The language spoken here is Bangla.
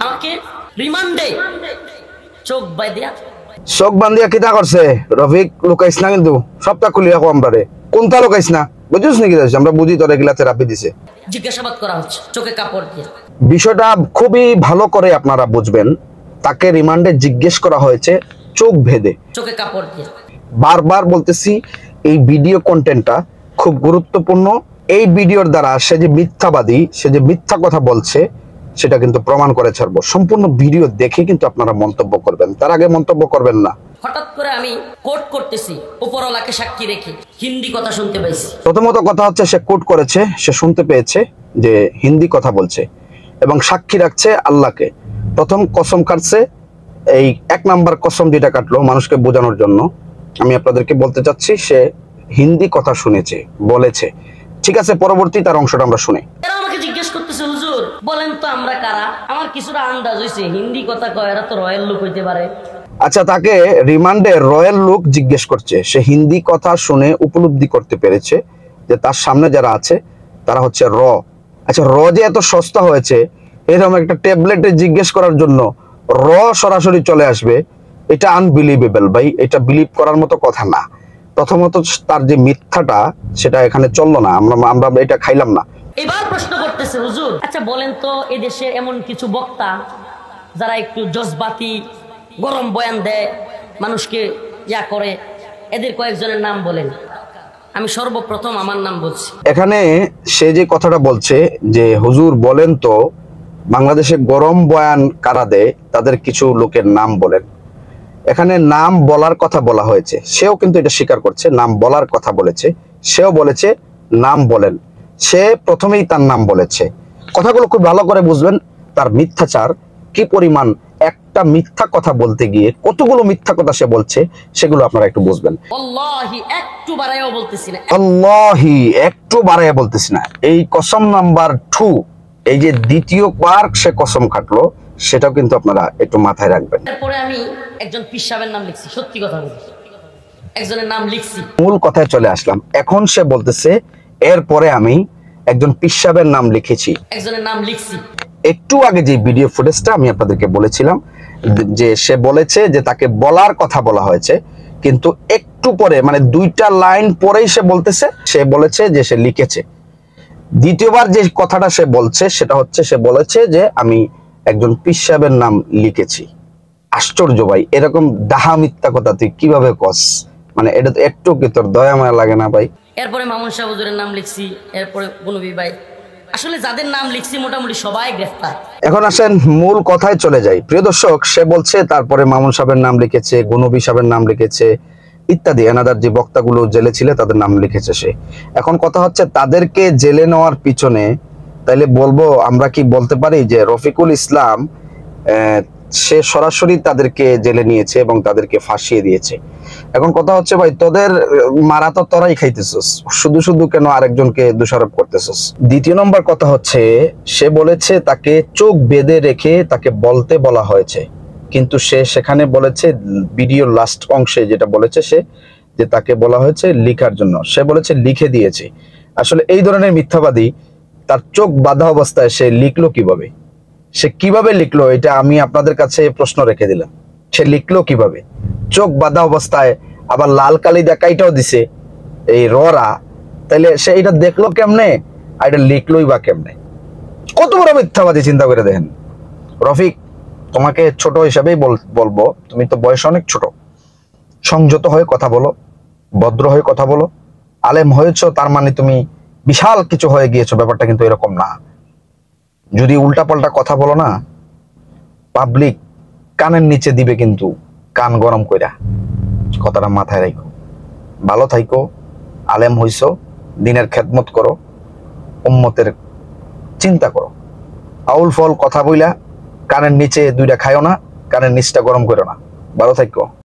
আমাকে রিমান্ডে চোখ বাঁধিয়া কিতা করছে রফিক লুকাইছ না, কিন্তু সবটা খুলিয়া কম পারে কোনটা লুকাইছ না বুঝছিস নাকি? আমরা বুঝি তোর এগুলা থেরাপি দিছে, জিজ্ঞাসাবাদ করা হচ্ছে চোখে কাপড় দিয়ে। বিষয়টা খুবই ভালো করে আপনারা বুঝবেন। তাকে রিমান্ডে জিজ্ঞেস করা হয়েছে চোখ ভেদে, চোখে কাপড় দিয়ে। বারবার বলতেছি এই ভিডিও কন্টেন্টটা খুব গুরুত্বপূর্ণ। এই ভিডিওর দ্বারা সে যে মিথ্যাবাদী, সে যে মিথ্যা কথা বলছে সেটা কিন্তু প্রমাণ করে ছাড়বো। সম্পূর্ণ ভিডিও দেখে কিন্তু আপনারা মন্তব্য করবেন, তার আগে মন্তব্য করবেন না। হঠাৎ করে আমি কোট করতেছি উপরওয়ালাকে সাক্ষী রেখে হিন্দি কথা শুনতে পাইছি। প্রথমত কথা হচ্ছে সে কোট করেছে, সে শুনতে পেয়েছে যে হিন্দি কথা বলছে এবং সাক্ষী রাখছে আল্লাহকে। প্রথম কসম কাটছে, এই 1 নাম্বার কসম যেটা কাটলো মানুষকে বোঝানোর জন্য, আমি আপনাদেরকে বলতে চাচ্ছি সে হিন্দি কথা শুনেছে, বলেছে। ঠিক আছে, পরবর্তী তার অংশটা আমরা শুনি। এরা আমাকে জিজ্ঞেস করতেছে হুজুর বলেন তো আমরা কারা? আমার কিছুটা আন্দাজ হইছে হিন্দি কথা কয় এরা তো রয়্যাল লোক হইতে পারে। আচ্ছা, তাকে রিমান্ডে রয়্যাল লোক জিজ্ঞেস করছে, সে হিন্দি কথা শুনে উপলব্ধি করতে পেরেছে যে তার সামনে যারা আছে তারা হচ্ছে র। আচ্ছা, র যে এত সস্তা হয়েছে এরকম একটা ট্যাবলেটে জিজ্ঞেস করার জন্য র সরাসরি চলে আসবে, এটা আনবিলিভেবল ভাই, এটা বিলিভ করার মতো কথা না। প্রথমত তার যে মিথ্যাটা সেটা এখানে চললো না, আমরা এটা খাইলাম না। এবার প্রশ্ন করতেছে হুজুর আচ্ছা বলেন তো এদেশে এমন কিছু বক্তা যারা একটু জজবাতি গরম বয়ান দেয়, মানুষকে ইয়া করে, এদের কয়েকজনের নাম বলেন। আমি সর্বপ্রথম আমার নাম বলছি। এখানে সে যে কথাটা বলছে যে হুজুর বলেন তো বাংলাদেশে গরম বয়ান কারা দেয়, তাদের কিছু লোকের নাম বলেন। এখানে নাম বলার কথা বলা হয়েছে, সেও কিন্তু এটা স্বীকার করছে, নাম বলার কথা বলেছে। সেও বলেছে নাম বলেন, সে প্রথমেই তার নাম বলেছে। কথাগুলো খুব ভালো করে বুঝবেন, তার মিথ্যাচার কি পরিমাণ। একটা মিথ্যা কথা বলতে গিয়ে কতগুলো মিথ্যা কথা সে বলছে সেগুলো আপনারা একটু বুঝবেন। আল্লাহি একটু বাড়াইও বলতেছি না, আল্লাহি একটু বাড়াইয়া বলতেছি না। এই কসম নাম্বার 2, এই যে দ্বিতীয়বার সে কসম কাটলো, সেটাও কিন্তু আপনারা একটু মাথায় রাখবেন। এরপরে আমি একজন পীর সাহেবের নাম লিখছি, সত্যি কথা বলছি একজনের নাম লিখছি। মূল কথায় চলে আসলাম। এখন সে বলতেছে এরপরে আমি একজন পীর সাহেবের নাম লিখেছি, একজনের নাম লিখছি। একটু আগে যে ভিডিও ফুটেজটা আমি আপনাদেরকে বলেছিলাম যে সে বলেছে যে তাকে বলার কথা বলা হয়েছে, কিন্তু একটু পরে মানে 2টা লাইন পরেই সে বলেছে যে সে লিখেছে। দ্বিতীয়বার যে কথাটা সে বলছে সেটা হচ্ছে সে বলেছে যে আমি একজন পীর সাহেবের নাম লিখেছি। আশ্চর্য ভাই, এরকম ডাহা মিথ্যা কথা তুই কিভাবে কস? মানে এটা তো একটু কি তোর দয়া মায়া লাগে না ভাই? এরপরে মামুন শাহ হুজুরের নাম লিখছি, এরপরে বনবী ভাই। আসলে যাদের নাম লিখছি মোটামুটি সবাই গ্রেফতার। এখন আসেন মূল কথায় চলে যাই। প্রিয় দর্শক, সে বলছে তারপরে মামুন সাহেবের নাম লিখেছে, গুনবী সাহেবের নাম লিখেছে, ইত্যাদি এনাদার যে বক্তাগুলো জেলে ছিল তাদের নাম লিখেছে সে। এখন কথা হচ্ছে তাদেরকে জেলে নেওয়ার পিছনে তাইলে বলবো আমরা কি বলতে পারি যে রফিকুল ইসলাম সে সরাসরি তাদেরকে জেলে নিয়েছে এবং তাদেরকে ফাঁসিয়ে দিয়েছে। এখন কথা হচ্ছে ভাই তোদের মারা তো তোরাই খাইতেছস, শুধু শুধু কেন আরেকজনকে দোষারোপ করতেছস? দ্বিতীয় নম্বর কথা হচ্ছে সে বলেছে তাকে চোখ বেঁধে রেখে তাকে বলতে বলা হয়েছে, কিন্তু সে সেখানে বলেছে ভিডিওর লাস্ট অংশে যেটা বলেছে সে যে তাকে বলা হয়েছে লেখার জন্য, সে বলেছে লিখে দিয়েছে। আসলে এই ধরনের মিথ্যাবাদী তার চোখ বাঁধা অবস্থায় সে লিখলো কিভাবে? সে কিভাবে লিখলো এটা আমি আপনাদের কাছে প্রশ্ন রেখে দিলাম। সে লিখলো কিভাবে চোখ বাঁধা অবস্থায়, আবার লাল কালি দেখাইটাও দিছে এই ররা, তাইলে সে এটা দেখলো কেমনে আর এটা লিখলোই বা কেমনে? কত বড় মিথ্যাবাদী চিন্তা করে দেখেন। রফিক, তোমাকে ছোট হিসাবেই বলবো, তুমি তো বয়স অনেক ছোট, সংযত হয়ে কথা বলো, ভদ্র হয়ে কথা বলো। আলেম হয়েছো তার মানে তুমি বিশাল কিছু হয়ে গিয়েছো, ব্যাপারটা কিন্তু এরকম না। যদি উল্টাপাল্টা কথা বলো না, পাবলিক কানের নিচে দিবে কিন্তু কান গরম কইরা। কথাটা মাথায় রাখো। ভালো থাইকো, আলেম হইছো, দিনের খেদমত করো, উম্মতের চিন্তা করো। আউল ফল কথা বইলা কানের নিচে 2টা খায়ও না, কানের নিচটা গরম করো না। ভালো থাইকো।